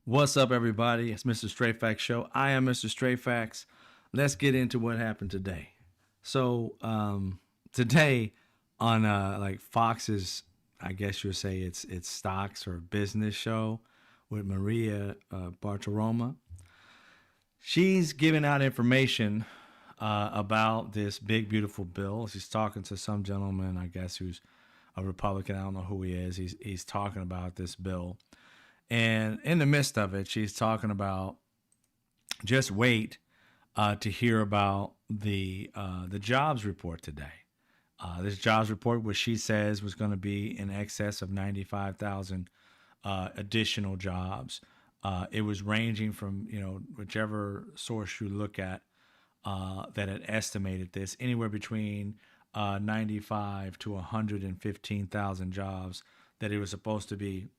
What's up, everybody? It's Mr. Straight Facts Show. I am Mr. Straight Facts. Let's get into what happened today. Today on like Fox's, I guess you'll say it's stocks or business show with Maria Bartiromo. She's giving out information about this big beautiful bill. She's talking to some gentleman, I guess, who's a Republican. I don't know who he is. He's talking about this bill. And in the midst of it, she's talking about just wait to hear about the jobs report today. This jobs report, which she says was going to be in excess of 95,000 additional jobs. It was ranging from, whichever source you look at that had estimated this, anywhere between 95 to 115,000 jobs that it was supposed to be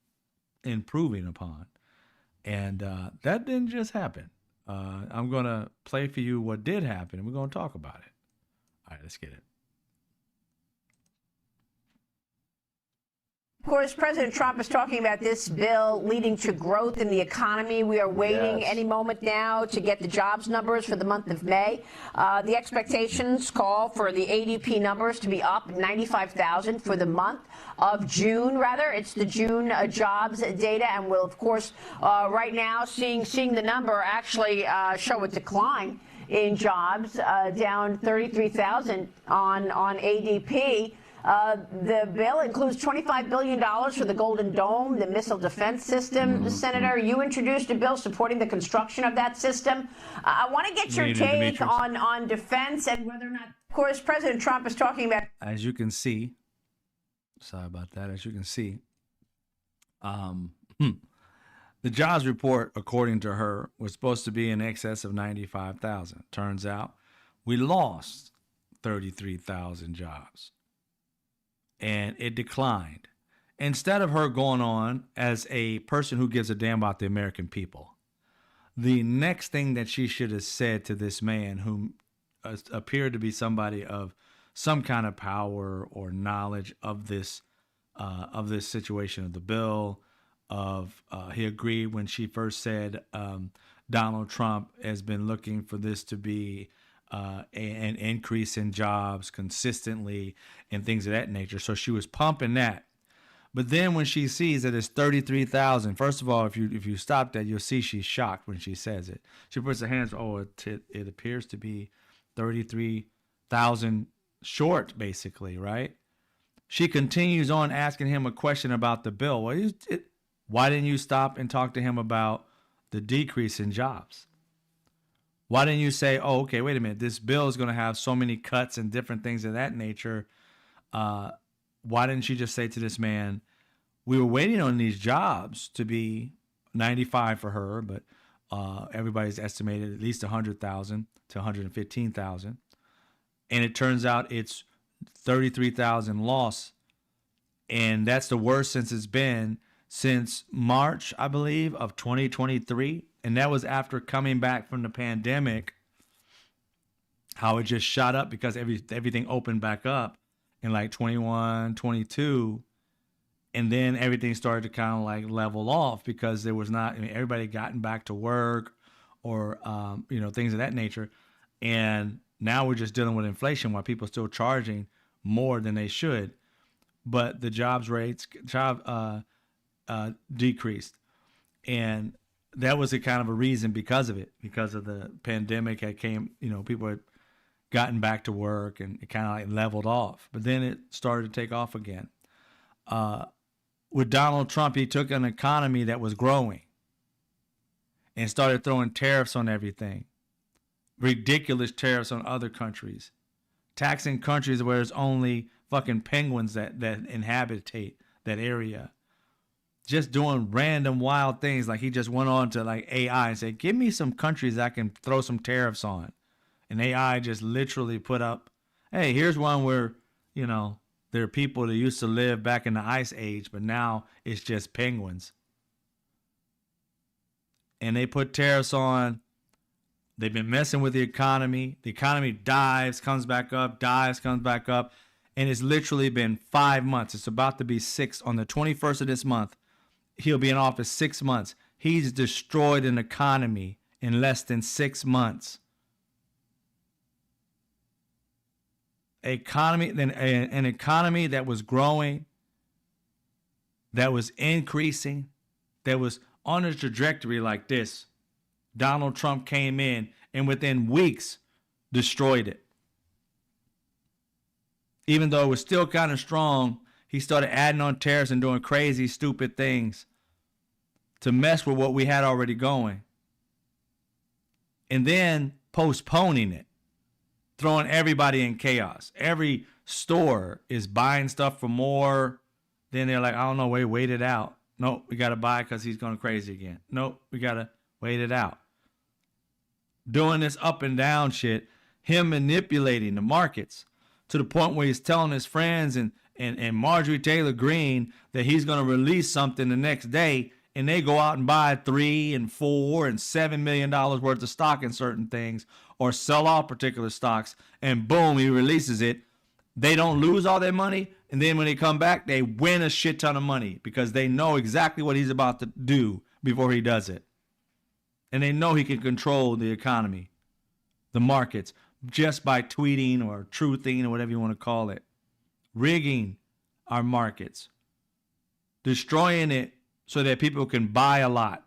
improving upon. And that didn't just happen. I'm going to play for you what did happen, and we're going to talk about it. All right, let's get it. Of course, President Trump is talking about this bill leading to growth in the economy. We are waiting any moment now to get the jobs numbers for the month of May. The expectations call for the ADP numbers to be up 95,000 for the month of June, rather. It's the June jobs data, and we'll, of course, right now seeing the number actually show a decline in jobs, down 33,000 on ADP. The bill includes $25 billion for the Golden Dome, the missile defense system. Senator, you introduced a bill supporting the construction of that system. I want to get your take on defense and whether or not, of course, President Trump is talking about. As you can see, sorry about that. As you can see, the jobs report, according to her, was supposed to be in excess of 95,000. Turns out we lost 33,000 jobs. And it declined. Instead of her going on as a person who gives a damn about the American people, the next thing that she should have said to this man, who appeared to be somebody of some kind of power or knowledge of this situation of the bill, he agreed when she first said Donald Trump has been looking for this to be an increase in jobs consistently and things of that nature. So she was pumping that. But then when she sees that it's 33,000, first of all, if you stop that, you'll see she's shocked when she says it. She puts her hands, it appears to be 33,000 short, basically, right? She continues on asking him a question about the bill. Why didn't you stop and talk to him about the decrease in jobs? Why didn't you say, oh, okay, wait a minute, this bill is going to have so many cuts and different things of that nature. Why didn't you just say to this man, we were waiting on these jobs to be 95 for her, but everybody's estimated at least 100,000 to 115,000. And it turns out it's 33,000 loss. And that's the worst it's been since March, I believe, of 2023. And that was after coming back from the pandemic, how it just shot up because everything opened back up in like 21, 22. And then everything started to kind of like level off because there was not, everybody gotten back to work or, things of that nature. And now we're just dealing with inflation while people are still charging more than they should. But the jobs rates, decreased. And that was a kind of a reason because of it, because of the pandemic that came, people had gotten back to work and it kind of like leveled off. But then it started to take off again. With Donald Trump, he took an economy that was growing and started throwing tariffs on everything. Ridiculous tariffs on other countries. Taxing countries where there's only fucking penguins that inhabitate that area. Just doing random wild things. Like he just went on to like AI and said, give me some countries I can throw some tariffs on. And AI just literally put up, hey, here's one where, there are people that used to live back in the ice age, but now it's just penguins. And they put tariffs on. They've been messing with the economy. The economy dives, comes back up, dives, comes back up. And it's literally been 5 months. It's about to be 6 on the 21st of this month. He'll be in office 6 months. He's destroyed an economy in less than 6 months. An economy that was growing, that was increasing, that was on a trajectory like this. Donald Trump came in and within weeks destroyed it. Even though it was still kind of strong, he started adding on tariffs and doing crazy, stupid things to mess with what we had already going. And then postponing it, throwing everybody in chaos. Every store is buying stuff for more. Then they're like, I don't know, wait it out. Nope, we got to buy because he's going crazy again. Nope, we got to wait it out. Doing this up and down shit, him manipulating the markets to the point where he's telling his friends and Marjorie Taylor Greene that he's going to release something the next day, and they go out and buy $3 and $4 and $7 million worth of stock in certain things, or sell off particular stocks, and boom, he releases it. They don't lose all their money, and then when they come back, they win a shit ton of money because they know exactly what he's about to do before he does it. And they know he can control the economy, the markets, just by tweeting or truthing or whatever you want to call it. Rigging our markets. Destroying it so that people can buy a lot.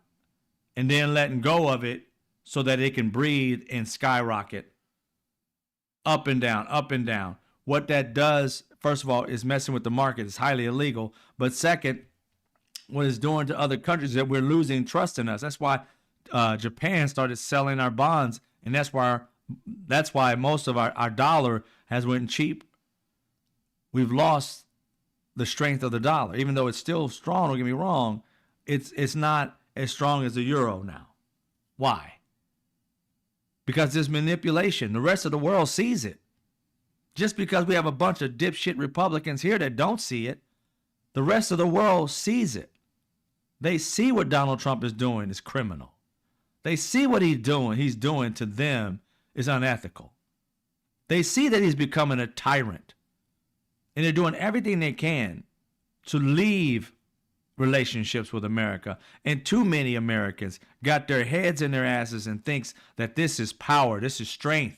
And then letting go of it so that it can breathe and skyrocket. Up and down, up and down. What that does, first of all, is messing with the market. It's highly illegal. But second, what it's doing to other countries is that we're losing trust in us. That's why Japan started selling our bonds, and that's why most of our dollar has went cheap. We've lost the strength of the dollar, even though it's still strong. Don't get me wrong, it's not as strong as the euro now. Why? Because there's manipulation. The rest of the world sees it. Just because we have a bunch of dipshit Republicans here that don't see it, the rest of the world sees it. They see what Donald Trump is doing is criminal. They see what he's doing to them is unethical. They see that he's becoming a tyrant. And they're doing everything they can to leave relationships with America. And too many Americans got their heads in their asses and thinks that this is power, this is strength,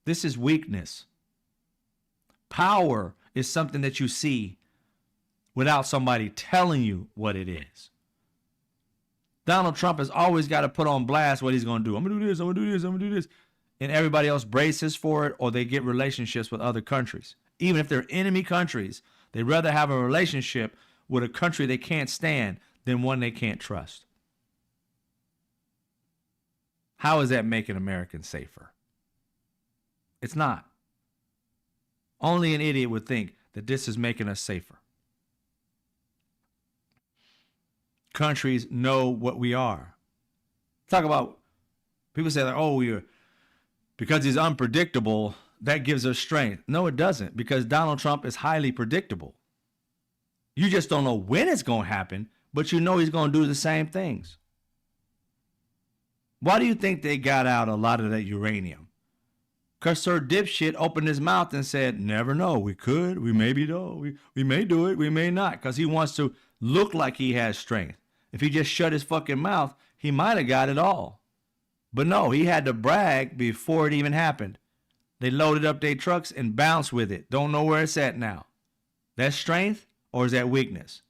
this is weakness. Power is something that you see without somebody telling you what it is. Donald Trump has always got to put on blast what he's going to do. I'm going to do this, I'm going to do this, I'm going to do this. And everybody else braces for it, or they get relationships with other countries. Even if they're enemy countries, they'd rather have a relationship with a country they can't stand than one they can't trust. How is that making Americans safer? It's not. Only an idiot would think that this is making us safer. Countries know what we are. Talk about, people say that, oh, because he's unpredictable, that gives us strength. No, it doesn't, because Donald Trump is highly predictable. You just don't know when it's going to happen, but you know he's going to do the same things. Why do you think they got out a lot of that uranium? Because Sir Dipshit opened his mouth and said, never know, we could, we maybe don't, we may do it, we may not, because he wants to look like he has strength. If he just shut his fucking mouth, he might have got it all. But no, he had to brag before it even happened. They loaded up their trucks and bounced with it. Don't know where it's at now. That's strength or is that weakness?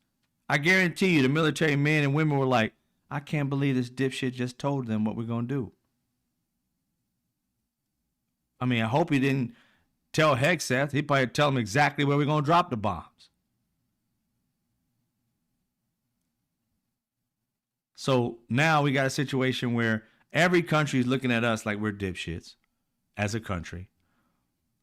I guarantee you the military men and women were like, I can't believe this dipshit just told them what we're going to do. I mean, I hope he didn't tell Hegseth. He'd probably tell him exactly where we're going to drop the bombs. So now we got a situation where every country is looking at us like we're dipshits as a country,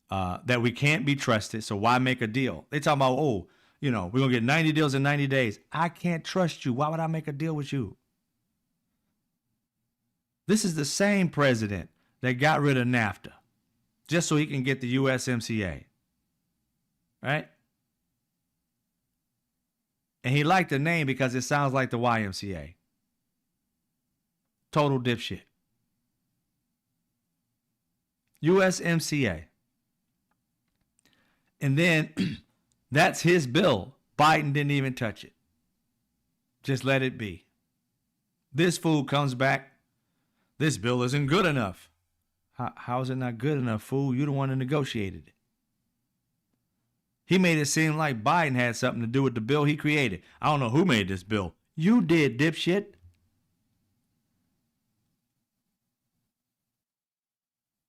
that we can't be trusted. So why make a deal? They talking about, oh, we're going to get 90 deals in 90 days. I can't trust you. Why would I make a deal with you? This is the same president that got rid of NAFTA just so he can get the USMCA. Right? And he liked the name because it sounds like the YMCA. Total dipshit. USMCA. And then that's his bill. Biden didn't even touch it. Just let it be. This fool comes back. This bill isn't good enough. How is it not good enough, fool? You're the one that negotiated it. He made it seem like Biden had something to do with the bill he created. I don't know who made this bill. You did, dipshit.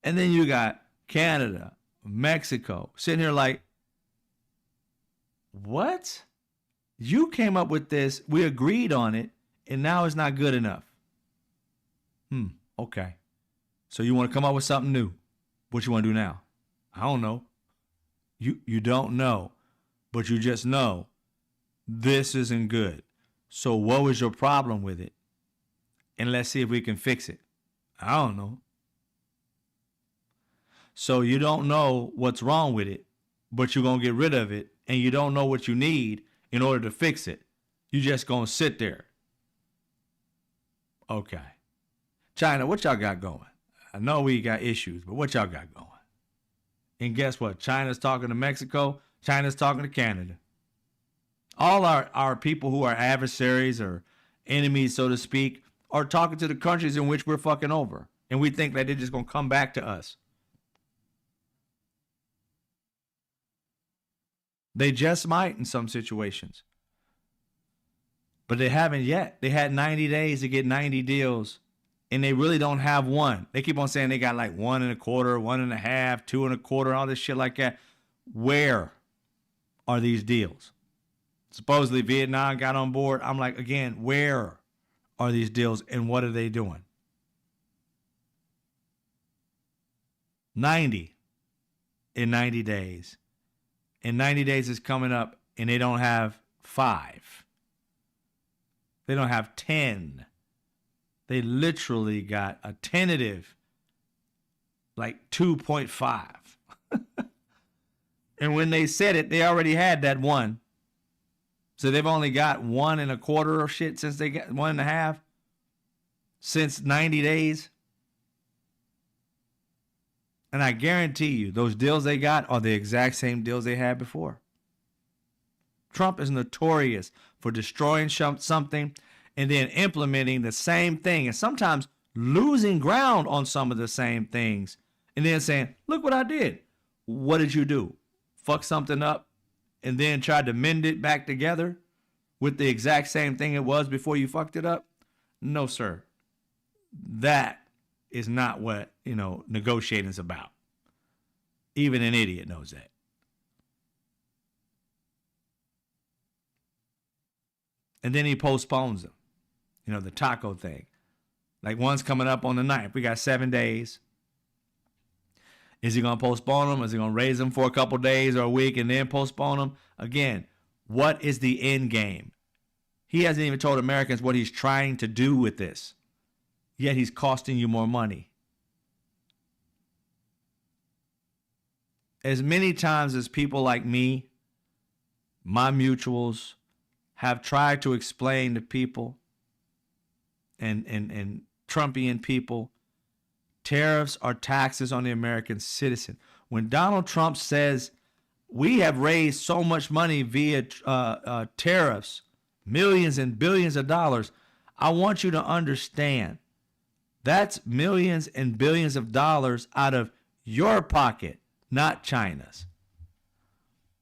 And then you got Canada, Mexico, sitting here like, what? You came up with this, we agreed on it, and now it's not good enough. Okay. So you want to come up with something new. What you want to do now? I don't know. You don't know, but you just know this isn't good. So what was your problem with it? And let's see if we can fix it. I don't know. So you don't know what's wrong with it, but you're going to get rid of it, and you don't know what you need in order to fix it. You just going to sit there. Okay. China, what y'all got going? I know we got issues, but what y'all got going? And guess what? China's talking to Mexico. China's talking to Canada. All our people who are adversaries or enemies, so to speak, are talking to the countries in which we're fucking over. And we think that they're just going to come back to us. They just might in some situations. But they haven't yet. They had 90 days to get 90 deals. And they really don't have one. They keep on saying they got like 1.25, 1.5, 2.25, all this shit like that. Where are these deals? Supposedly Vietnam got on board. I'm like, again, where are these deals and what are they doing? 90 in 90 days. And 90 days is coming up and they don't have 5. They don't have 10. They literally got a tentative like 2.5. And when they said it, they already had that one. So they've only got 1.25 or shit since they got 1.5 since 90 days. And I guarantee you, those deals they got are the exact same deals they had before. Trump is notorious for destroying something and then implementing the same thing and sometimes losing ground on some of the same things and then saying, look what I did. What did you do? Fuck something up and then tried to mend it back together with the exact same thing it was before you fucked it up? No, sir. That is not what, negotiating is about. Even an idiot knows that. And then he postpones them. The taco thing. Like one's coming up on the 9th. We got 7 days. Is he going to postpone them? Is he going to raise them for a couple days or a week and then postpone them? Again, what is the end game? He hasn't even told Americans what he's trying to do with this. Yet he's costing you more money. As many times as people like me, my mutuals, have tried to explain to people and Trumpian people, tariffs are taxes on the American citizen. When Donald Trump says we have raised so much money via tariffs, millions and billions of dollars, I want you to understand that's millions and billions of dollars out of your pocket, not China's,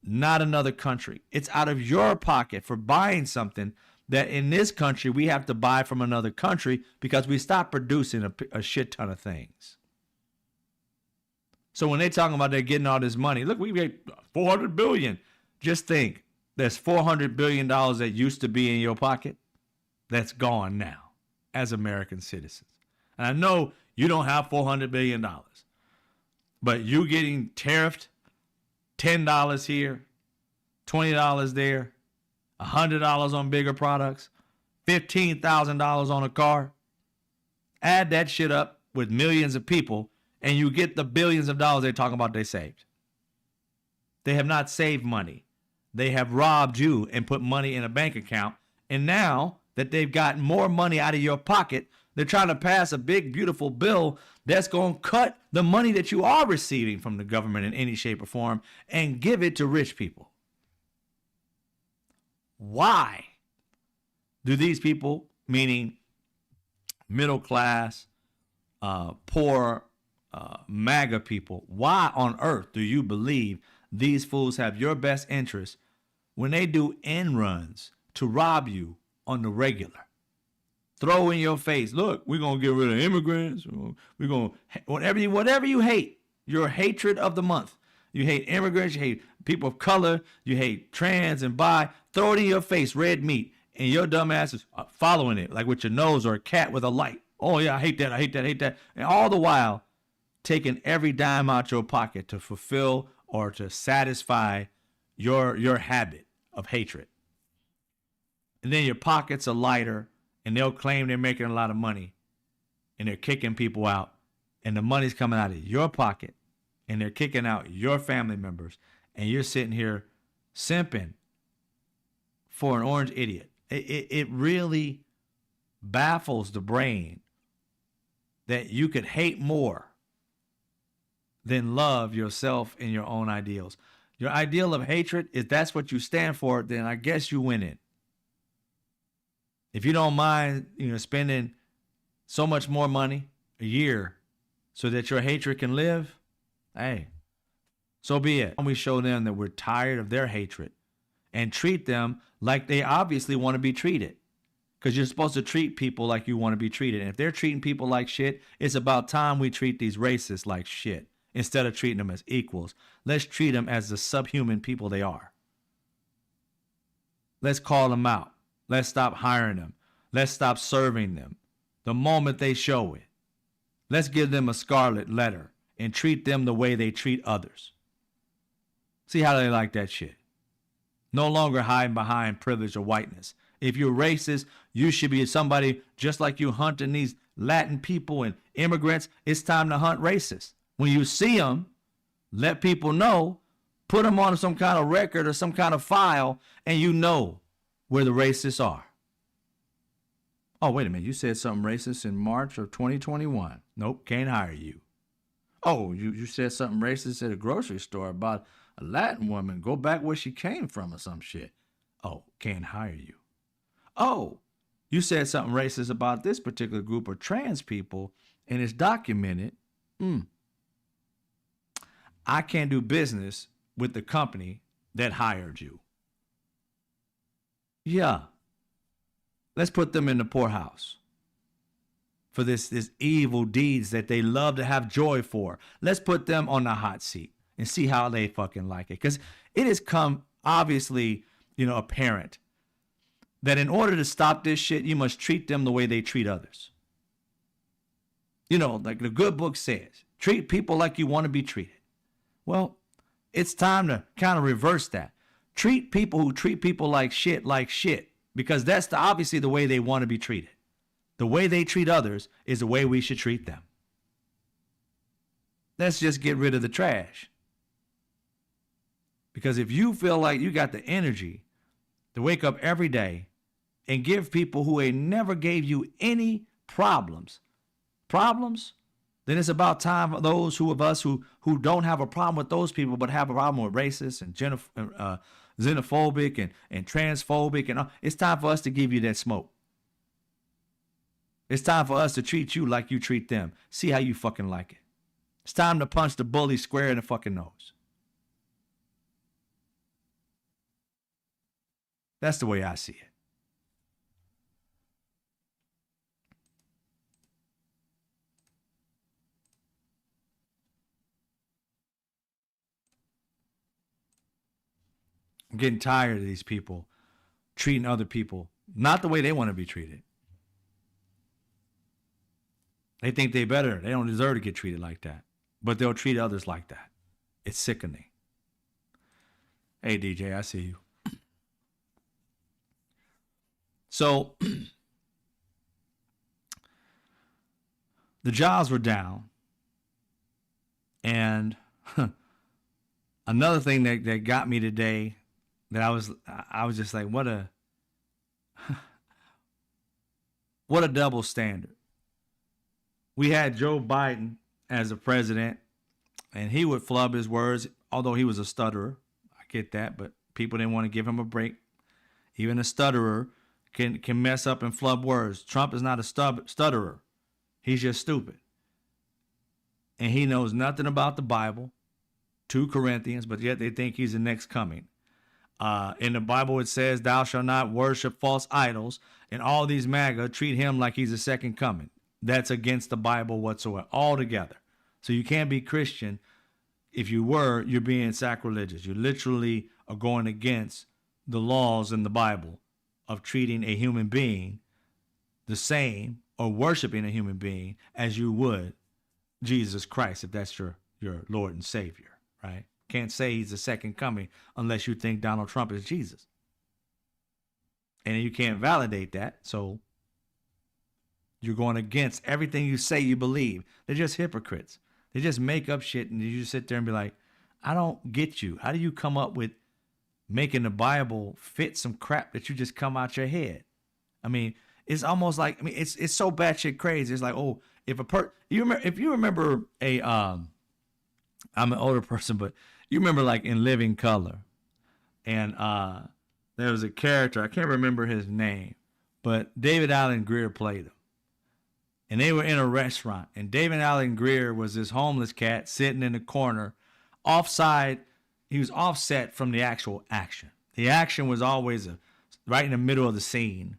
not another country. It's out of your pocket for buying something that in this country we have to buy from another country because we stopped producing a shit ton of things. So when they talking about they're getting all this money, look, we get $400 billion. Just think, there's $400 billion that used to be in your pocket that's gone now as American citizens. And I know you don't have $400 billion, but you getting tariffed $10 here, $20 there, $100 on bigger products, $15,000 on a car. Add that shit up with millions of people and you get the billions of dollars they're talking about they saved. They have not saved money. They have robbed you and put money in a bank account. And now that they've gotten more money out of your pocket, they're trying to pass a big, beautiful bill that's going to cut the money that you are receiving from the government in any shape or form and give it to rich people. Why do these people, meaning middle class, poor, MAGA people. Why on earth do you believe these fools have your best interest when they do end runs to rob you on the regular? Throw in your face, look, we're going to get rid of immigrants. We're going to, whatever you hate, your hatred of the month. You hate immigrants, you hate people of color, you hate trans and bi. Throw it in your face, red meat. And your dumb ass is following it like with your nose or a cat with a light. Oh, yeah, I hate that, I hate that, I hate that. And all the while, taking every dime out your pocket to fulfill or to satisfy your habit of hatred. And then your pockets are lighter, and they'll claim they're making a lot of money, and they're kicking people out, and the money's coming out of your pocket, and they're kicking out your family members, and you're sitting here simping for an orange idiot. It really baffles the brain that you could hate more than love yourself and your own ideals. Your ideal of hatred, if that's what you stand for, then I guess you win it. If you don't mind, spending so much more money a year so that your hatred can live, hey, so be it. We show them that we're tired of their hatred and treat them like they obviously want to be treated. Because you're supposed to treat people like you want to be treated. And if they're treating people like shit, it's about time we treat these racists like shit instead of treating them as equals. Let's treat them as the subhuman people they are. Let's call them out. Let's stop hiring them. Let's stop serving them the moment they show it. Let's give them a scarlet letter and treat them the way they treat others. See how they like that shit. No longer hiding behind privilege or whiteness. If you're racist, you should be somebody just like you hunting these Latin people and immigrants. It's time to hunt racists. When you see them, let people know, put them on some kind of record or some kind of file, and you know where the racists are. Oh, wait a minute. You said something racist in March of 2021. Nope, can't hire you. Oh, you said something racist at a grocery store about a Latin woman. Go back where she came from or some shit. Oh, can't hire you. Oh, you said something racist about this particular group of trans people and it's documented. I can't do business with the company that hired you. Yeah. Let's put them in the poorhouse for this evil deeds that they love to have joy for. Let's put them on the hot seat and see how they fucking like it. Because it has come obviously, apparent that in order to stop this shit, you must treat them the way they treat others. Like the good book says, treat people like you want to be treated. Well, it's time to kind of reverse that. Treat people who treat people like shit, because that's obviously the way they want to be treated. The way they treat others is the way we should treat them. Let's just get rid of the trash. Because if you feel like you got the energy to wake up every day and give people who ain't never gave you any problems, then it's about time for those of us who don't have a problem with those people, but have a problem with racist and xenophobic and transphobic. And it's time for us to give you that smoke. It's time for us to treat you like you treat them. See how you fucking like it. It's time to punch the bully square in the fucking nose. That's the way I see it. I'm getting tired of these people treating other people not the way they want to be treated. They think they're better. They don't deserve to get treated like that. But they'll treat others like that. It's sickening. Hey, DJ, I see you. So, the jobs were down. And another thing that got me today, that I was just like, what a double standard. We had Joe Biden as a president, and he would flub his words, although he was a stutterer. I get that, but people didn't want to give him a break. Even a stutterer can mess up and flub words. Trump is not a stutterer. He's just stupid. And he knows nothing about the Bible, 2 Corinthians, but yet they think he's the next coming. In the Bible, it says, thou shalt not worship false idols, and all these MAGA treat him like he's a second coming. That's against the Bible whatsoever, altogether. So you can't be Christian. If you were, you're being sacrilegious. You literally are going against the laws in the Bible of treating a human being the same, or worshiping a human being as you would Jesus Christ, if that's your Lord and Savior, right? Can't say he's the second coming unless you think Donald Trump is Jesus. And you can't validate that. So you're going against everything you say you believe. They're just hypocrites. They just make up shit, and you just sit there and be like, I don't get you. How do you come up with making the Bible fit some crap that you just come out your head? I mean, it's almost like, it's so batshit crazy. It's like, oh, if you remember I'm an older person, but you remember like in Living Color, and there was a character, I can't remember his name, but David Allen Greer played him. And they were in a restaurant, and David Allen Greer was this homeless cat sitting in the corner, offside. He was offset from the actual action. The action was always right in the middle of the scene,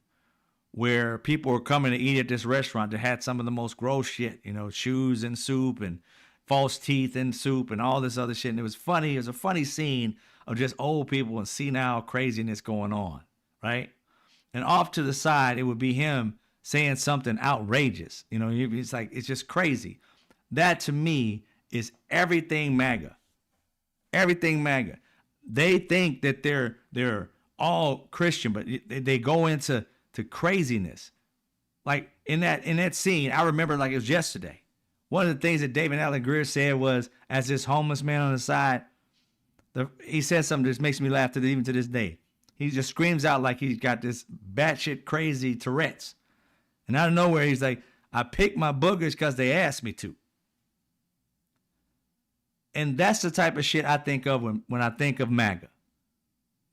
where people were coming to eat at this restaurant that had some of the most gross shit, shoes in soup and false teeth in soup and all this other shit. And it was funny. It was a funny scene of just old people and senile craziness going on, right? And off to the side, it would be him saying something outrageous. It's like, it's just crazy. That to me is everything MAGA. Everything MAGA. They think that they're all Christian, but they go into craziness. Like in that scene, I remember like it was yesterday. One of the things that David Allen Greer said was, as this homeless man on the side, he said something that just makes me laugh even to this day. He just screams out like he's got this batshit crazy Tourette's. And out of nowhere, he's like, I picked my boogers because they asked me to. And that's the type of shit I think of when I think of MAGA.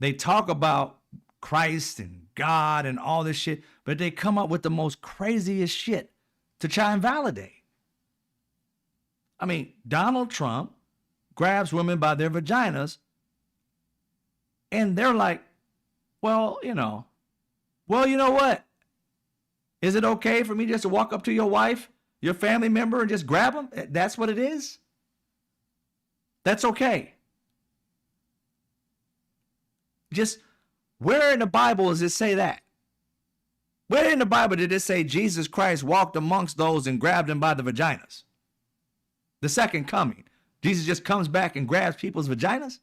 They talk about Christ and God and all this shit, but they come up with the most craziest shit to try and validate. I mean, Donald Trump grabs women by their vaginas, and they're like, well, you know what? Is it okay for me just to walk up to your wife, your family member, and just grab them? That's what it is? That's okay. Just where in the Bible does it say that? Where in the Bible did it say Jesus Christ walked amongst those and grabbed them by the vaginas? The second coming. Jesus just comes back and grabs people's vaginas?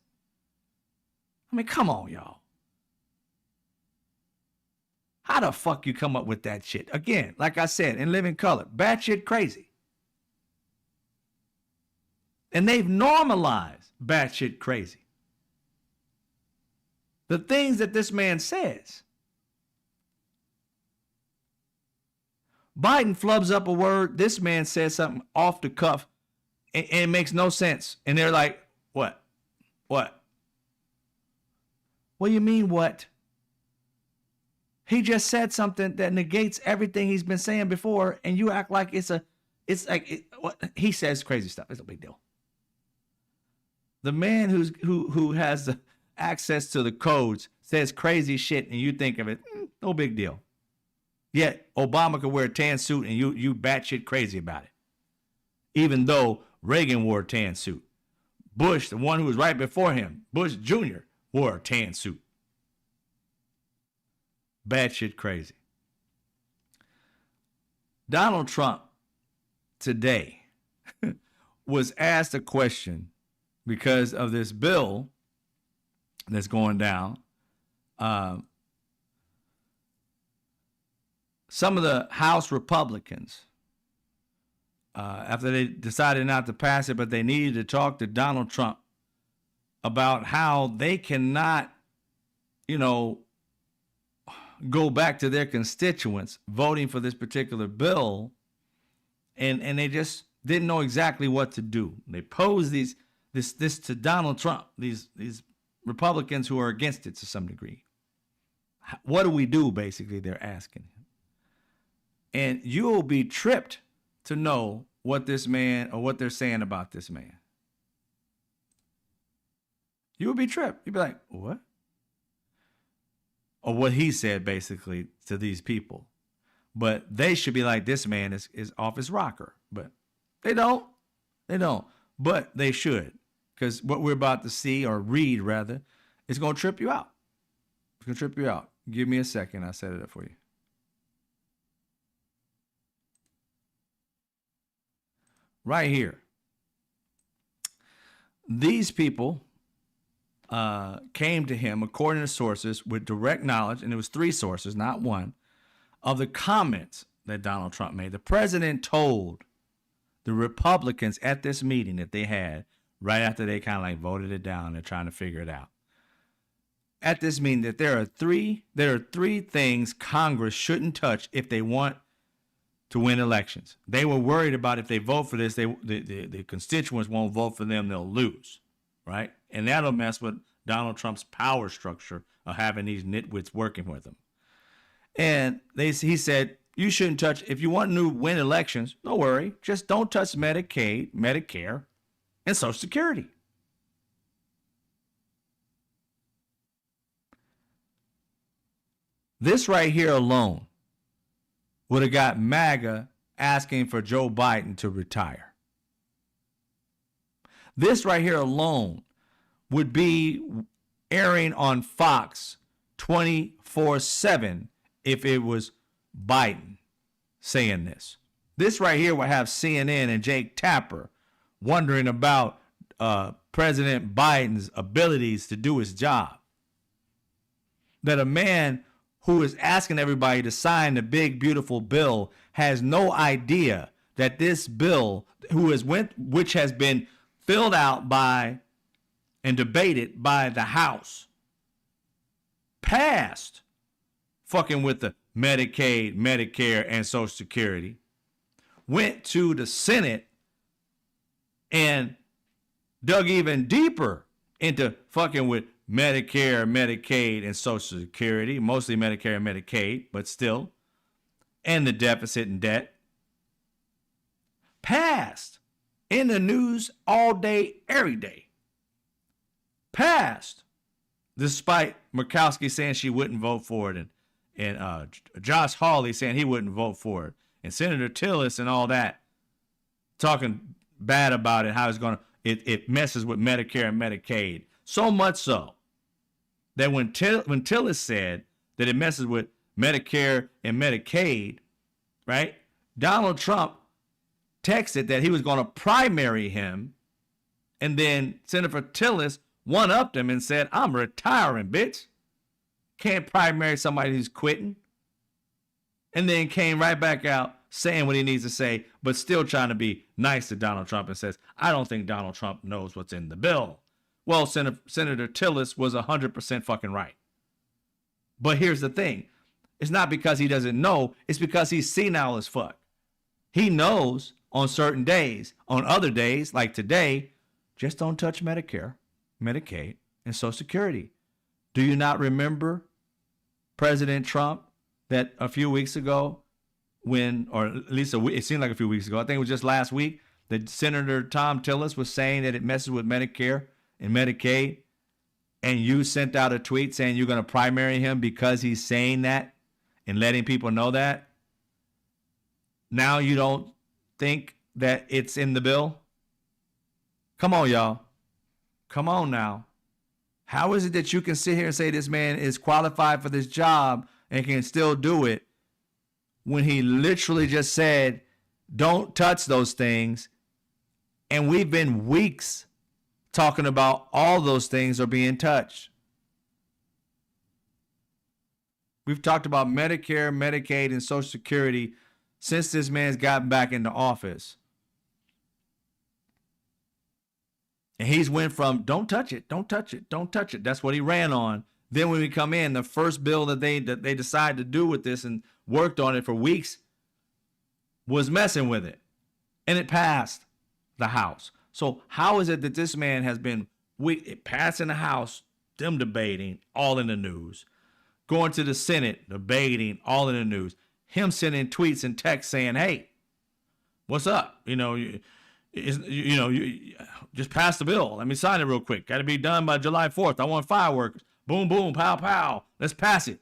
I mean, come on, y'all. How the fuck you come up with that shit? Again, like I said, in Living Color, batshit crazy. And they've normalized batshit crazy. The things that this man says. Biden flubs up a word. This man says something off the cuff, and it makes no sense. And they're like, what? What? What do you mean, what? He just said something that negates everything he's been saying before, and you act like what he says crazy stuff. It's a big deal. The man who has the access to the codes says crazy shit, and you think of it, no big deal. Yet Obama could wear a tan suit, and you batshit crazy about it. Even though Reagan wore a tan suit, Bush, the one who was right before him, Bush Jr., wore a tan suit. Batshit crazy. Donald Trump today was asked a question because of this bill that's going down. Some of the House Republicans, after they decided not to pass it, but they needed to talk to Donald Trump about how they cannot, go back to their constituents voting for this particular bill, and they just didn't know exactly what to do. They posed this to Donald Trump, these Republicans who are against it to some degree. What do we do, basically, they're asking him. And you'll be tripped to know what this man or what they're saying about this man. You would be tripped. You'd be like, what? Or what he said basically to these people. But they should be like, this man is off his rocker. But they don't. They don't. But they should. Because what we're about to see, or read rather, is going to trip you out. It's going to trip you out. Give me a second. I'll set it up for you. Right here. These people came to him, according to sources, with direct knowledge, and it was 3 sources, not 1, of the comments that Donald Trump made. The president told the Republicans at this meeting that they had, right after they kind of like voted it down, they're trying to figure it out. At this meeting, that there are three things Congress shouldn't touch if they want to win elections. They were worried about if they vote for this, the constituents won't vote for them, they'll lose, right? And that'll mess with Donald Trump's power structure of having these nitwits working with him. And he said, you shouldn't touch, if you want to win elections, don't worry, just don't touch Medicaid, Medicare, and Social Security. This right here alone would have got MAGA asking for Joe Biden to retire. This right here alone would be airing on Fox 24/7 if it was Biden saying this. This right here would have CNN and Jake Tapper wondering about President Biden's abilities to do his job. That a man who is asking everybody to sign the big, beautiful bill has no idea that this bill, which has been filled out by and debated by the House, passed fucking with the Medicaid, Medicare, and Social Security, went to the Senate and dug even deeper into fucking with Medicare, Medicaid, and Social Security, mostly Medicare and Medicaid, but still, and the deficit and debt, passed in the news all day, every day. Passed, despite Murkowski saying she wouldn't vote for it, and Josh Hawley saying he wouldn't vote for it, and Senator Tillis and all that talking bad about it, how it messes with Medicare and Medicaid. So much so that when Tillis said that it messes with Medicare and Medicaid, right? Donald Trump texted that he was going to primary him, and then Senator Tillis one-upped him and said, I'm retiring, bitch. Can't primary somebody who's quitting. And then came right back out saying what he needs to say, but still trying to be nice to Donald Trump and says, I don't think Donald Trump knows what's in the bill. Well, Senator Tillis was 100% fucking right. But here's the thing. It's not because he doesn't know. It's because he's senile as fuck. He knows on certain days. On other days, like today, just don't touch Medicare, Medicaid, and Social Security. Do you not remember President Trump that a few weeks ago or at least it seemed like a few weeks ago, I think it was just last week, that Senator Tom Tillis was saying that it messes with Medicare and Medicaid, and you sent out a tweet saying you're going to primary him because he's saying that and letting people know that? Now you don't think that it's in the bill? Come on, y'all. Come on now. How is it that you can sit here and say this man is qualified for this job and can still do it when he literally just said, don't touch those things? And we've been weeks talking about all those things are being touched. We've talked about Medicare, Medicaid, and Social Security since this man's gotten back into office. And he's went from don't touch it, don't touch it, don't touch it. That's what he ran on. Then when we come in, the first bill that they decided to do with this and worked on it for weeks was messing with it. And it passed the House. So how is it that this man has been passing the House, them debating, all in the news, going to the Senate, debating, all in the news, him sending tweets and texts saying, hey, What's up? You just pass the bill. Let me sign it real quick. Got to be done by July 4th. I want fireworks. Boom, boom, pow, pow. Let's pass it.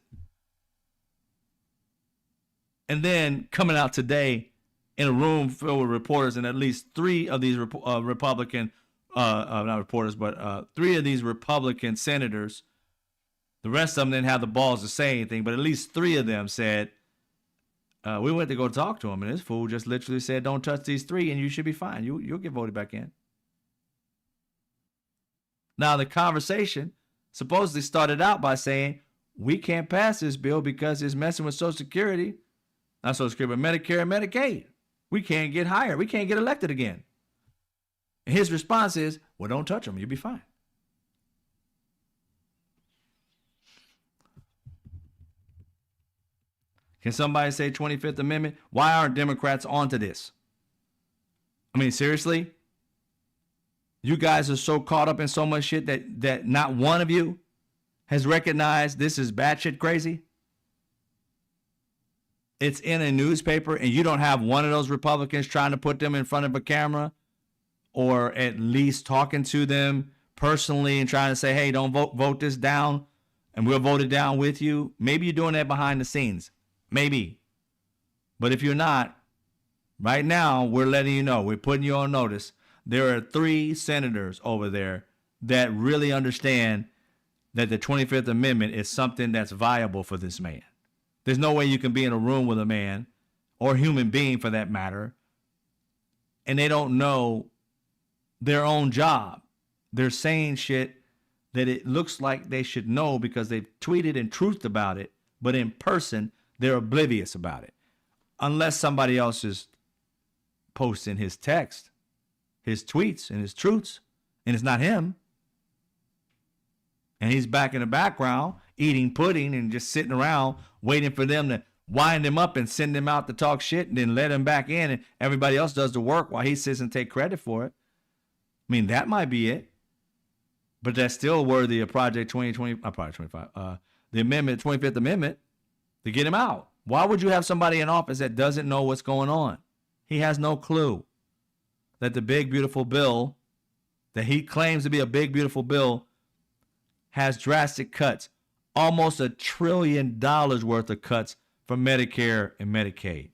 And then coming out today in a room filled with reporters, and at least three of these Republican, not reporters, but three of these Republican senators, the rest of them didn't have the balls to say anything, but at least three of them said, we went to go talk to him, and this fool just literally said, don't touch these three, and you should be fine. You'll get voted back in. Now, the conversation supposedly started out by saying, we can't pass this bill because it's messing with Social Security. Not Social Security, but Medicare and Medicaid. We can't get hired. We can't get elected again. And his response is, well, don't touch them. You'll be fine. Can somebody say 25th Amendment? Why aren't Democrats onto this? I mean, seriously? You guys are so caught up in so much shit that not one of you has recognized this is batshit crazy? It's in a newspaper, and you don't have one of those Republicans trying to put them in front of a camera or at least talking to them personally and trying to say, hey, don't vote this down, and we'll vote it down with you. Maybe you're doing that behind the scenes. Maybe. But if you're not, right now, we're letting you know. We're putting you on notice. There are three senators over there that really understand that the 25th Amendment is something that's viable for this man. There's no way you can be in a room with a man, or a human being for that matter, and they don't know their own job. They're saying shit that it looks like they should know because they've tweeted and truthed about it, but in person, they're oblivious about it. Unless somebody else is posting his text, his tweets, and his truths, and it's not him. And he's back in the background eating pudding and just sitting around waiting for them to wind him up and send him out to talk shit and then let him back in, and everybody else does the work while he sits and take credit for it. I mean, that might be it. But that's still worthy of Project 2020, Project 25, the amendment, 25th Amendment, to get him out. Why would you have somebody in office that doesn't know what's going on? He has no clue that the big, beautiful bill that he claims to be a big, beautiful bill has drastic cuts, almost $1 trillion worth of cuts for Medicare and Medicaid.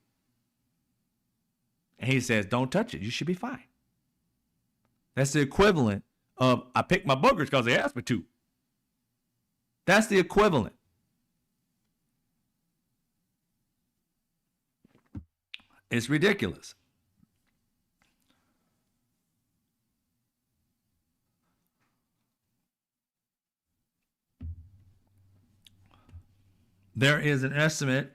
And he says, don't touch it. You should be fine. That's the equivalent of, I picked my boogers because they asked me to. That's the equivalent. It's ridiculous. There is an estimate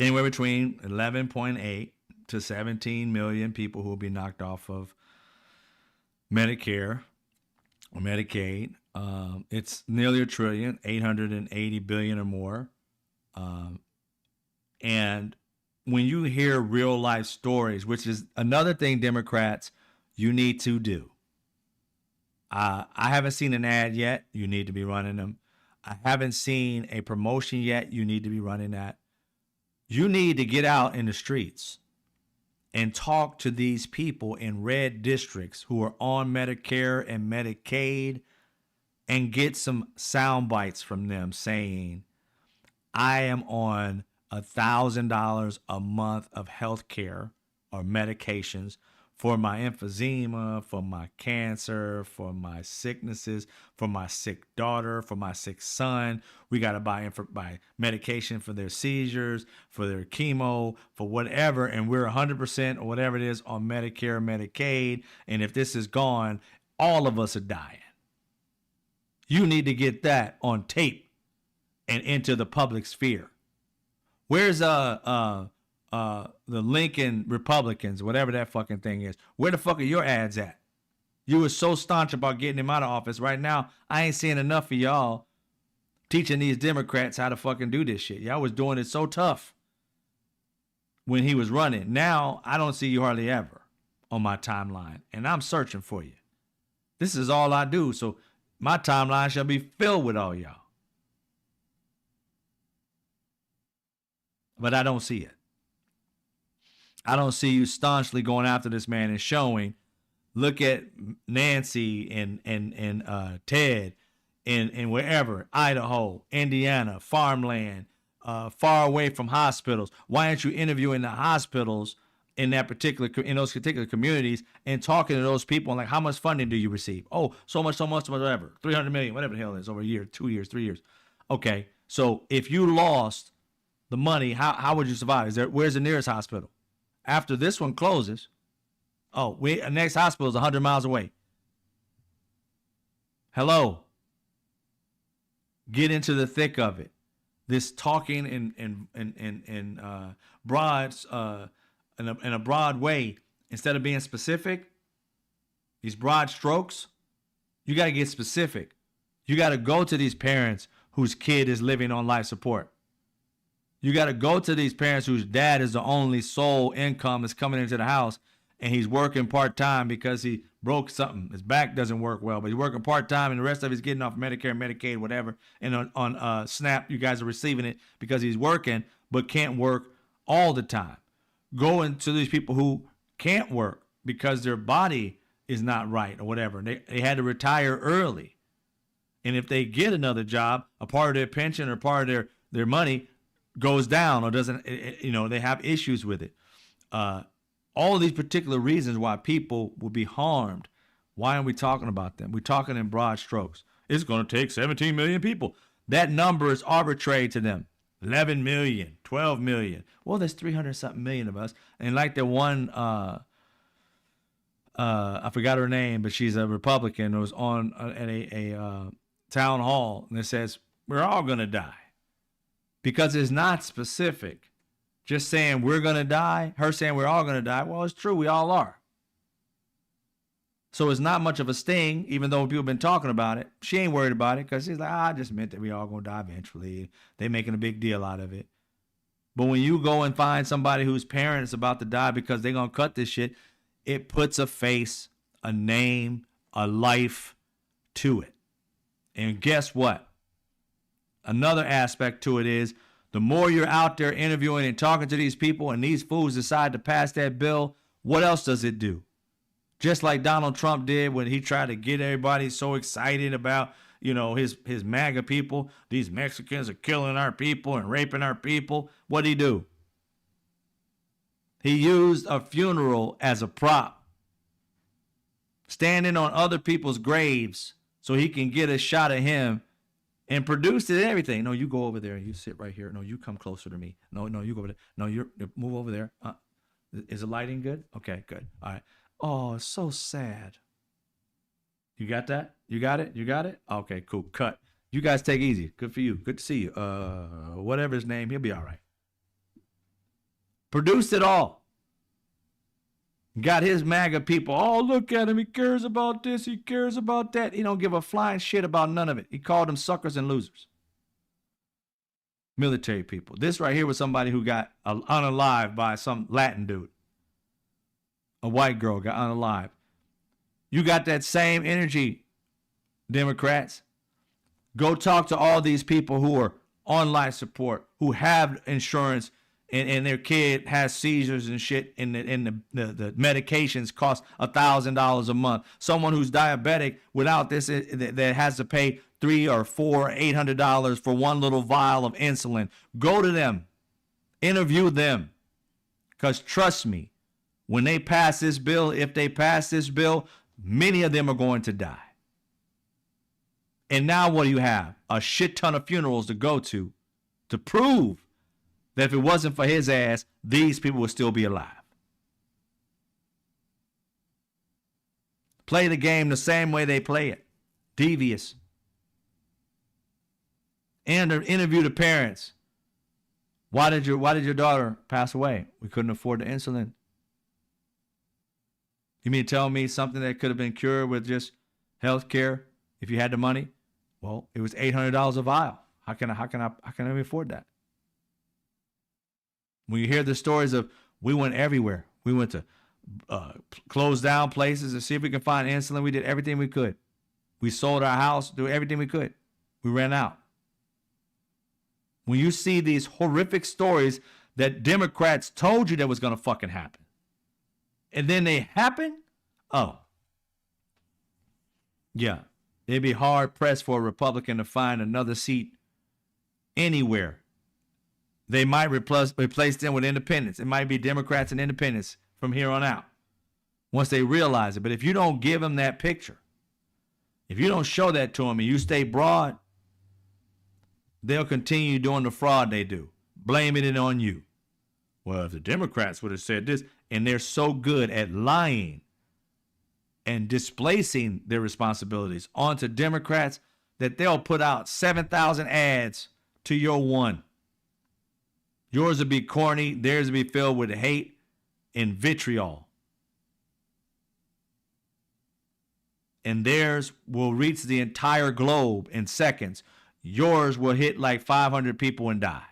anywhere between 11.8 to 17 million people who will be knocked off of Medicare or Medicaid. It's nearly $1 trillion, 880 billion or more. And when you hear real life stories, which is another thing, Democrats, you need to do. I haven't seen an ad yet. You need to be running them. I haven't seen a promotion yet. You need to be running that. You need to get out in the streets and talk to these people in red districts who are on Medicare and Medicaid and get some sound bites from them saying, I am on $1,000 a month of health care or medications for my emphysema, for my cancer, for my sicknesses, for my sick daughter, for my sick son. We got to buy medication for their seizures, for their chemo, for whatever. And we're 100% or whatever it is on Medicare, Medicaid. And if this is gone, all of us are dying. You need to get that on tape and into the public sphere. Where's the Lincoln Republicans, whatever that fucking thing is? Where the fuck are your ads at? You were so staunch about getting him out of office. Right now, I ain't seeing enough of y'all teaching these Democrats how to fucking do this shit. Y'all was doing it so tough when he was running. Now, I don't see you hardly ever on my timeline, and I'm searching for you. This is all I do, so my timeline shall be filled with all y'all. But I don't see it. I don't see you staunchly going after this man and showing. Look at Nancy and Ted in wherever, Idaho, Indiana, farmland, far away from hospitals. Why aren't you interviewing the hospitals in those particular communities and talking to those people and like, how much funding do you receive? Oh, so much, whatever, 300 million, whatever the hell it is, over a year, 2 years, 3 years. Okay, so if you lost the money, how would you survive? Where's the nearest hospital? After this one closes, the next hospital is 100 miles away. Hello. Get into the thick of it. This talking in a broad way instead of being specific. These broad strokes. You got to get specific. You got to go to these parents whose kid is living on life support. You got to go to these parents whose dad is the only sole income that's coming into the house, and he's working part-time because he broke something. His back doesn't work well, but he's working part-time, and the rest of he's getting off Medicare and Medicaid, whatever. And on SNAP, you guys are receiving it because he's working but can't work all the time. Going to these people who can't work because their body is not right or whatever. They had to retire early. And if they get another job, a part of their pension or part of their money goes down or doesn't, they have issues with it. All of these particular reasons why people will be harmed. Why aren't we talking about them? We're talking in broad strokes. It's going to take 17 million people. That number is arbitrary to them. 11 million, 12 million. Well, there's 300-something million of us. And like the one, I forgot her name, but she's a Republican who was on at a town hall, and it says, we're all going to die. Because it's not specific. Just saying we're going to die, her saying we're all going to die. Well, it's true. We all are. So it's not much of a sting, even though people have been talking about it. She ain't worried about it because she's like, I just meant that we all going to die eventually. They making a big deal out of it. But when you go and find somebody whose parent is about to die because they're going to cut this shit, it puts a face, a name, a life to it. And guess what? Another aspect to it is the more you're out there interviewing and talking to these people and these fools decide to pass that bill, what else does it do? Just like Donald Trump did when he tried to get everybody so excited about, his MAGA people. These Mexicans are killing our people and raping our people. What did he do? He used a funeral as a prop, standing on other people's graves so he can get a shot of him. And produced it and everything. No, you go over there. You sit right here. No, you come closer to me. No, you go over there. No, you move over there. Is the lighting good? Okay, good. All right. Oh, it's so sad. You got that? You got it? You got it? Okay, cool. Cut. You guys take it easy. Good for you. Good to see you. Whatever his name, he'll be all right. Produced it all. Got his MAGA people. Oh, look at him. He cares about this. He cares about that. He don't give a flying shit about none of it. He called them suckers and losers. Military people. This right here was somebody who got unalived by some Latin dude. A white girl got unalived. You got that same energy, Democrats. Go talk to all these people who are on life support, who have insurance, and their kid has seizures and shit, and the medications cost $1,000 a month. Someone who's diabetic without this that has to pay $300 or $400, $800 for one little vial of insulin. Go to them, interview them, because trust me, when they pass this bill, if they pass this bill, many of them are going to die. And now what do you have? A shit ton of funerals to go to prove that if it wasn't for his ass, these people would still be alive. Play the game the same way they play it. Devious. And interview the parents. Why did your daughter pass away? We couldn't afford the insulin. You mean to tell me something that could have been cured with just health care if you had the money? Well, it was $800 a vial. How can I afford that? When you hear the stories of, we went everywhere. We went to close down places to see if we can find insulin. We did everything we could. We sold our house, do everything we could. We ran out. When you see these horrific stories that Democrats told you that was going to fucking happen. And then they happen? Oh. Yeah. It'd be hard pressed for a Republican to find another seat anywhere. They might replace them with independents. It might be Democrats and independents from here on out once they realize it. But if you don't give them that picture, if you don't show that to them and you stay broad, they'll continue doing the fraud they do, blaming it on you. Well, if the Democrats would have said this, and they're so good at lying and displacing their responsibilities onto Democrats that they'll put out 7,000 ads to your one. Yours will be corny, theirs will be filled with hate and vitriol. And theirs will reach the entire globe in seconds. Yours will hit like 500 people and die.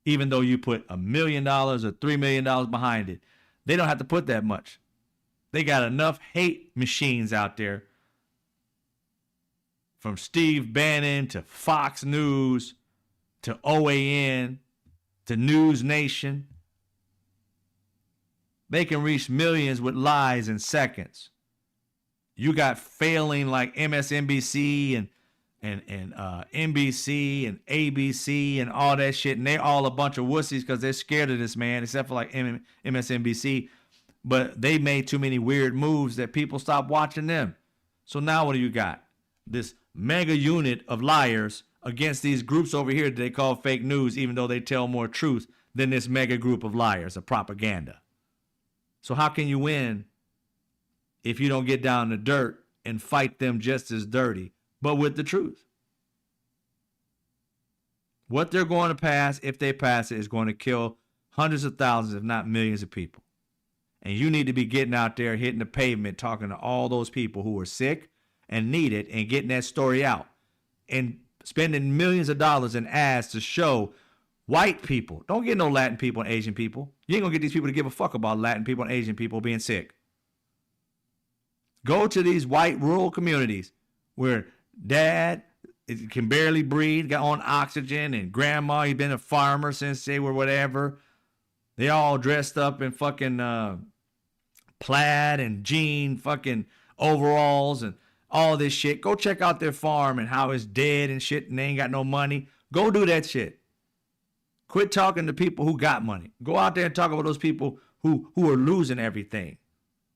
Even though you put $1 million or $3 million behind it, they don't have to put that much. They got enough hate machines out there, from Steve Bannon to Fox News to OAN to News Nation. They can reach millions with lies in seconds. You got failing like MSNBC and NBC and ABC and all that shit, and they're all a bunch of wussies because they're scared of this man, except for like MSNBC. But they made too many weird moves that people stopped watching them. So now what do you got? This mega unit of liars against these groups over here that they call fake news, even though they tell more truth than this mega group of liars of propaganda. So how can you win if you don't get down to dirt and fight them just as dirty, but with the truth? What they're going to pass, if they pass it, is going to kill hundreds of thousands, if not millions of people. And you need to be getting out there, hitting the pavement, talking to all those people who are sick and need it, and getting that story out. And spending millions of dollars in ads to show white people. Don't get no Latin people and Asian people. You ain't going to get these people to give a fuck about Latin people and Asian people being sick. Go to these white rural communities where dad can barely breathe, got on oxygen, and grandma, he's been a farmer since they were whatever. They all dressed up in fucking plaid and jean fucking overalls and all this shit. Go check out their farm and how it's dead and shit, and they ain't got no money. Go do that shit. Quit talking to people who got money. Go out there and talk about those people who are losing everything,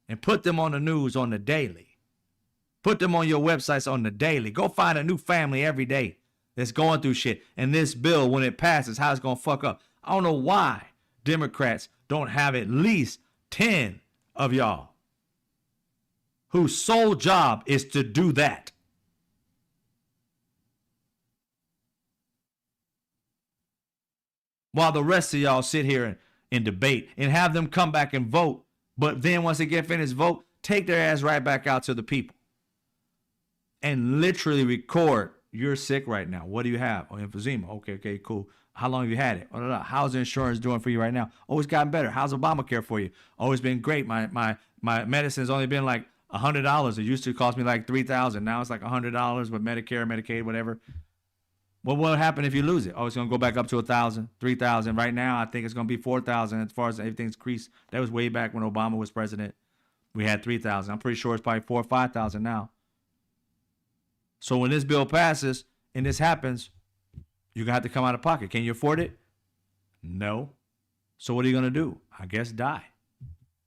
and put them on the news on the daily. Put them on your websites on the daily. Go find a new family every day that's going through shit. And this bill, when it passes, how it's going to fuck up. I don't know why Democrats don't have at least 10 of y'all whose sole job is to do that. While the rest of y'all sit here and debate and have them come back and vote. But then once they get finished vote, take their ass right back out to the people and literally record, you're sick right now. What do you have? Oh, emphysema. Okay, cool. How long have you had it? How's the insurance doing for you right now? Oh, it's gotten better. How's Obamacare for you? Oh, it's been great. My medicine's only been like $100. It used to cost me like $3,000. Now it's like $100 with Medicare, Medicaid, whatever. Well, what will happen if you lose it? Oh, it's going to go back up to 1,000, 3,000. Right now, I think it's going to be 4,000 as far as everything's increased. That was way back when Obama was president. We had 3,000. I'm pretty sure it's probably 4,000 or 5,000 now. So when this bill passes and this happens, you're going to have to come out of pocket. Can you afford it? No. So what are you going to do? I guess die.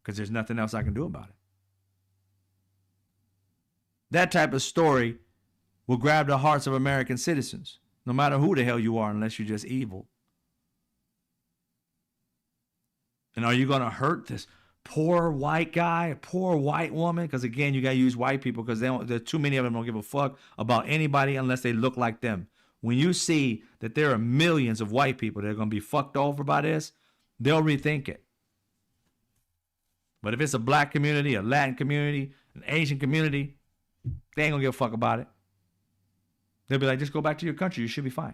Because there's nothing else I can do about it. That type of story will grab the hearts of American citizens, no matter who the hell you are, unless you're just evil. And are you going to hurt this poor white guy, poor white woman? Because again, you got to use white people because there's too many of them don't give a fuck about anybody unless they look like them. When you see that there are millions of white people that are going to be fucked over by this, they'll rethink it. But if it's a black community, a Latin community, an Asian community, they ain't going to give a fuck about it. They'll be like, just go back to your country. You should be fine.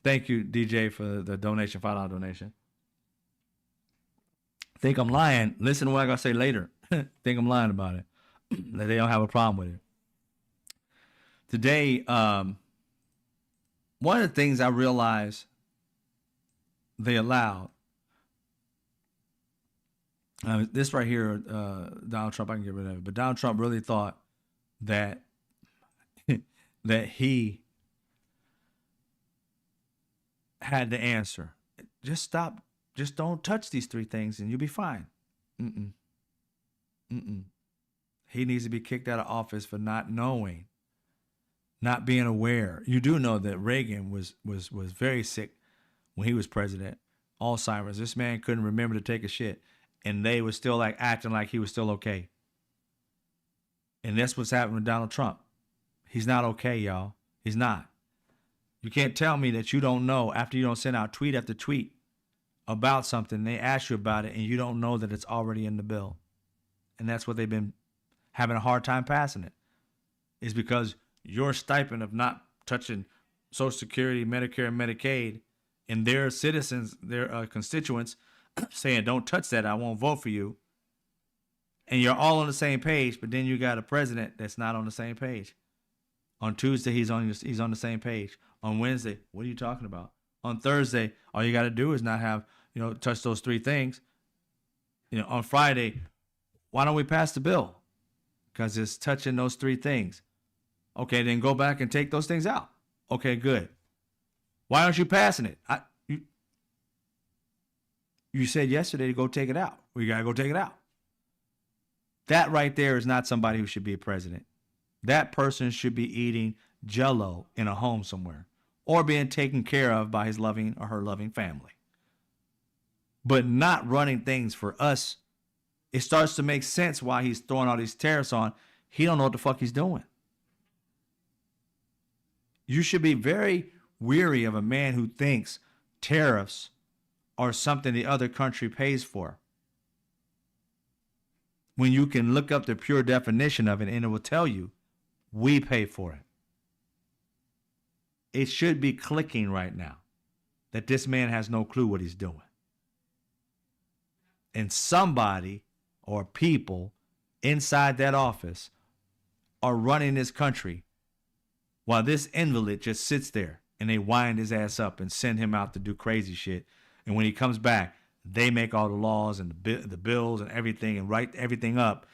Thank you, DJ, for the donation, $5 donation. Think I'm lying. Listen to what I got to say later. Think I'm lying about it. That they don't have a problem with it. Today, One of the things I realized they allowed, this right here, Donald Trump, I can get rid of it, but Donald Trump really thought that that he had the answer. Just stop. Just don't touch these three things and you'll be fine. Mm-mm. Mm-mm. He needs to be kicked out of office for not knowing, not being aware. You do know that Reagan was very sick when he was president. Alzheimer's. This man couldn't remember to take a shit. And they were still like acting like he was still okay. And that's what's happening with Donald Trump. He's not okay, y'all. He's not. You can't tell me that you don't know after you don't send out tweet after tweet about something. They ask you about it and you don't know that it's already in the bill. And that's what they've been having a hard time passing it. Is because your stipend of not touching Social Security, Medicare, and Medicaid, and their citizens, their constituents saying, don't touch that, I won't vote for you. And you're all on the same page, but then you got a president that's not on the same page. On Tuesday, he's on the same page. On Wednesday, what are you talking about? On Thursday, all you got to do is not have, touch those three things. On Friday, why don't we pass the bill? Because it's touching those three things. Okay, then go back and take those things out. Okay, good. Why aren't you passing it? You said yesterday to go take it out. We got to go take it out. That right there is not somebody who should be a president. That person should be eating Jell-O in a home somewhere or being taken care of by his loving or her loving family. But not running things for us. It starts to make sense why he's throwing all these tariffs on. He don't know what the fuck he's doing. You should be very weary of a man who thinks tariffs are something the other country pays for. When you can look up the pure definition of it and it will tell you, we pay for it. It should be clicking right now that this man has no clue what he's doing. And somebody or people inside that office are running this country while this invalid just sits there and they wind his ass up and send him out to do crazy shit. And when he comes back, they make all the laws and the bills and everything and write everything up.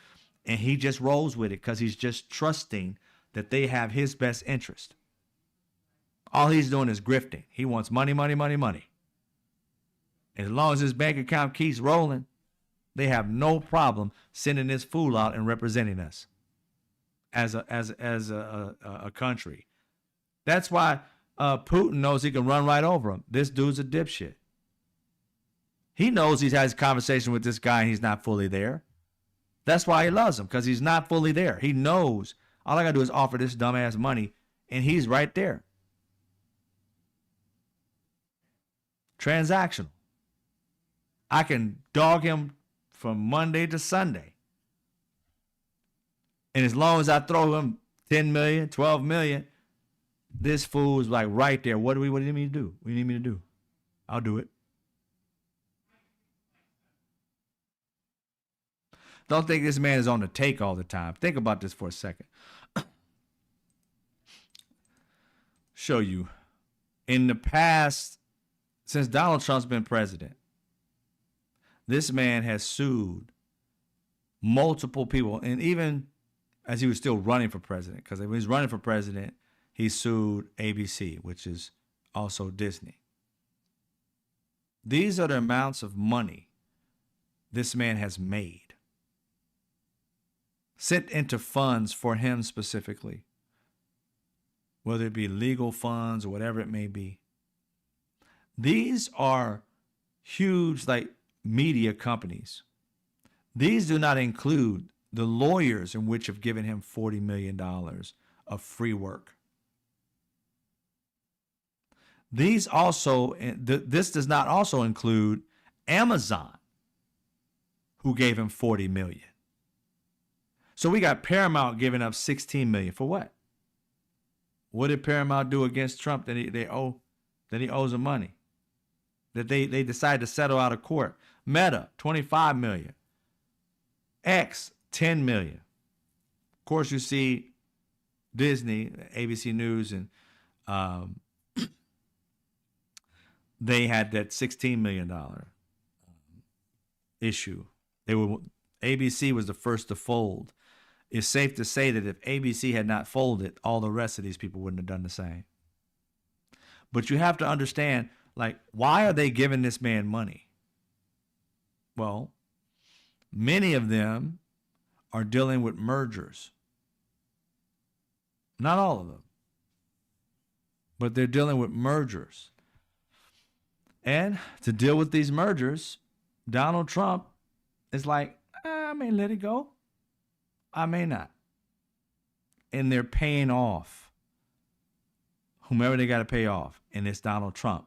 And he just rolls with it because he's just trusting that they have his best interest. All he's doing is grifting. He wants money, money, money, money. And as long as his bank account keeps rolling, they have no problem sending this fool out and representing us as a country. That's why Putin knows he can run right over him. This dude's a dipshit. He knows he has a conversation with this guy and he's not fully there. That's why he loves him, because he's not fully there. He knows all I got to do is offer this dumbass money and he's right there. Transactional. I can dog him from Monday to Sunday. And as long as I throw him 10 million, 12 million, this fool is like right there. What do you need me to do? What do you need me to do? I'll do it. Don't think this man is on the take all the time. Think about this for a second. Show you. In the past, since Donald Trump's been president, this man has sued multiple people. And even as he was still running for president, because when he was running for president, he sued ABC, which is also Disney. These are the amounts of money this man has made, sent into funds for him specifically, whether it be legal funds or whatever it may be. These are huge, like, media companies. These do not include the lawyers in which have given him $40 million of free work. This does not also include Amazon, who gave him $40 million. So we got Paramount giving up $16 million for what? What did Paramount do against Trump that he owes them money? That they decided to settle out of court. Meta, $25 million. X, $10 million. Of course, you see Disney, ABC News, and they had that $16 million issue. ABC was the first to fold. It's safe to say that if ABC had not folded, all the rest of these people wouldn't have done the same. But you have to understand, like, why are they giving this man money? Well, many of them are dealing with mergers. Not all of them, but they're dealing with mergers. And to deal with these mergers, Donald Trump is like, I may let it go. I may not. And they're paying off whomever they got to pay off. And it's Donald Trump.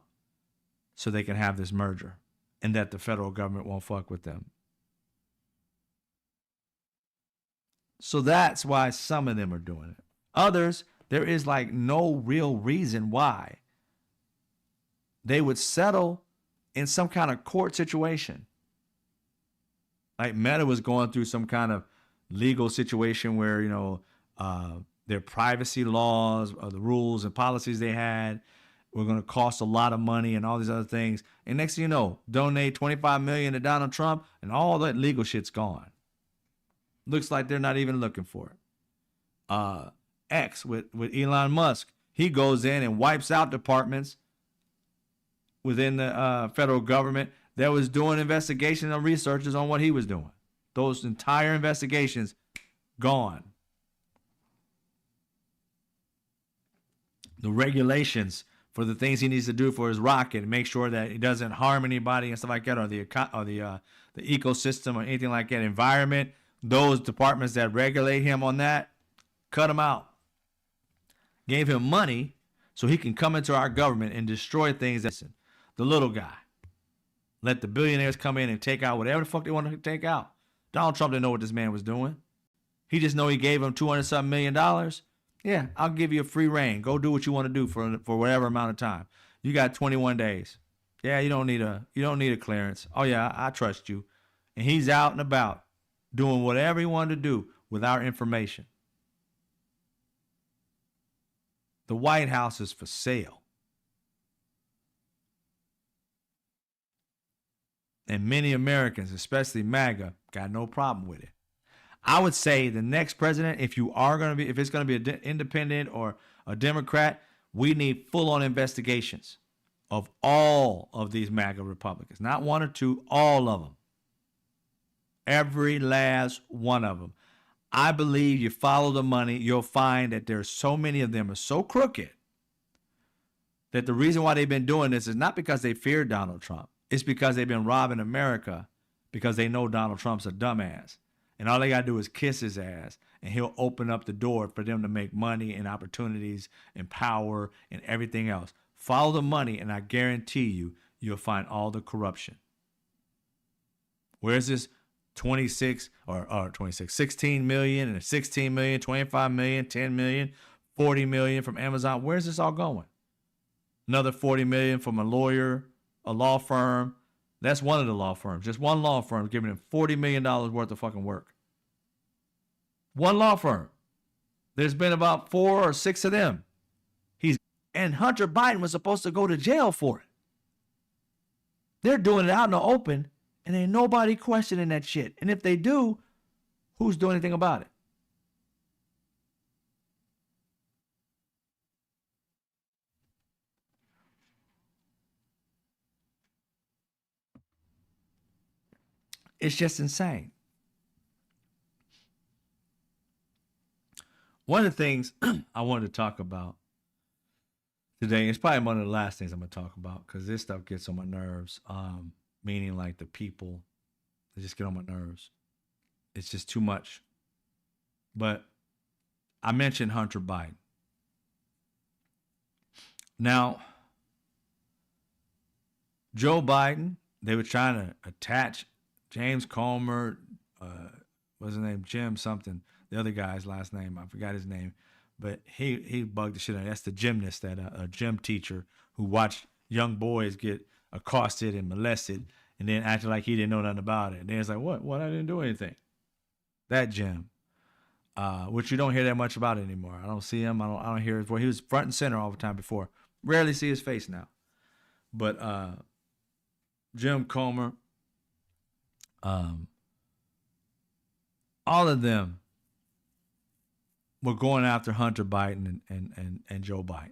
So they can have this merger and that the federal government won't fuck with them. So that's why some of them are doing it. Others, there is like no real reason why they would settle in some kind of court situation. Like Meta was going through some kind of legal situation where, you know, their privacy laws or the rules and policies they had were going to cost a lot of money and all these other things. And next thing you know, donate $25 million to Donald Trump and all that legal shit's gone. Looks like they're not even looking for it. X with Elon Musk, he goes in and wipes out departments within the federal government that was doing investigations and researches on what he was doing. Those entire investigations gone. The regulations for the things he needs to do for his rocket and make sure that he doesn't harm anybody and stuff like that, or the ecosystem or anything like that, environment, those departments that regulate him on that, cut him out. Gave him money so he can come into our government and destroy things. That's the little guy. Let the billionaires come in and take out whatever the fuck they want to take out. Donald Trump didn't know what this man was doing. He just know he gave him $200-something million. Yeah, I'll give you a free reign. Go do what you want to do for whatever amount of time. You got 21 days. Yeah, you don't need a clearance. Oh yeah, I trust you. And he's out and about doing whatever he wanted to do with our information. The White House is for sale. And many Americans, especially MAGA, got no problem with it. I would say the next president, if it's going to be an independent or a Democrat, we need full-on investigations of all of these MAGA Republicans. Not one or two, all of them. Every last one of them. I believe you follow the money, you'll find that there's so many of them are so crooked that the reason why they've been doing this is not because they fear Donald Trump. It's because they've been robbing America because they know Donald Trump's a dumbass. And all they got to do is kiss his ass, and he'll open up the door for them to make money and opportunities and power and everything else. Follow the money, and I guarantee you'll find all the corruption. Where's this 16 million and 16 million, 25 million, 10 million, 40 million from Amazon? Where's this all going? Another 40 million from a lawyer, a law firm. That's one of the law firms. Just one law firm giving him $40 million worth of fucking work. One law firm. There's been about 4 or 6 of them. And Hunter Biden was supposed to go to jail for it. They're doing it out in the open, and ain't nobody questioning that shit. And if they do, who's doing anything about it? It's just insane. One of the things I wanted to talk about today, it's probably one of the last things I'm going to talk about because this stuff gets on my nerves, meaning like the people, they just get on my nerves. It's just too much. But I mentioned Hunter Biden. Now, Joe Biden, they were trying to attach James Comer, what's his name? Jim something. The other guy's last name, I forgot his name. But he bugged the shit out. That's the gymnast, that a gym teacher who watched young boys get accosted and molested and then acted like he didn't know nothing about it. And then it's like, what? I didn't do anything. That Jim, which you don't hear that much about anymore. I don't see him. I don't hear his voice. He was front and center all the time before. Rarely see his face now. But Jim Comer, all of them were going after Hunter Biden and Joe Biden,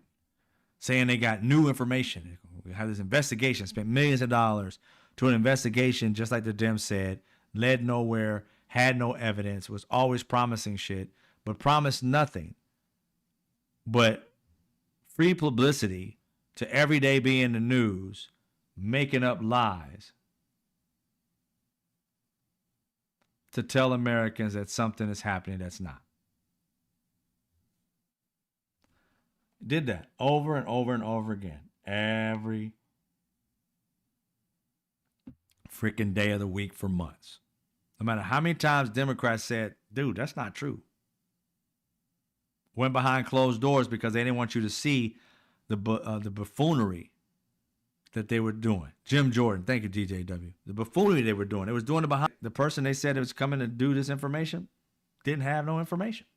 saying they got new information. We had this investigation, spent millions of dollars to an investigation, just like the Dems said, led nowhere, had no evidence, was always promising shit, but promised nothing but free publicity to every day be in the news, making up lies to tell Americans that something is happening that's not. Did that over and over and over again. Every freaking day of the week for months. No matter how many times Democrats said, dude, that's not true. Went behind closed doors because they didn't want you to see the buffoonery that they were doing. Jim Jordan, thank you, DJW. The buffoonery they were doing. They was doing it behind the person they said it was coming to do this information didn't have no information.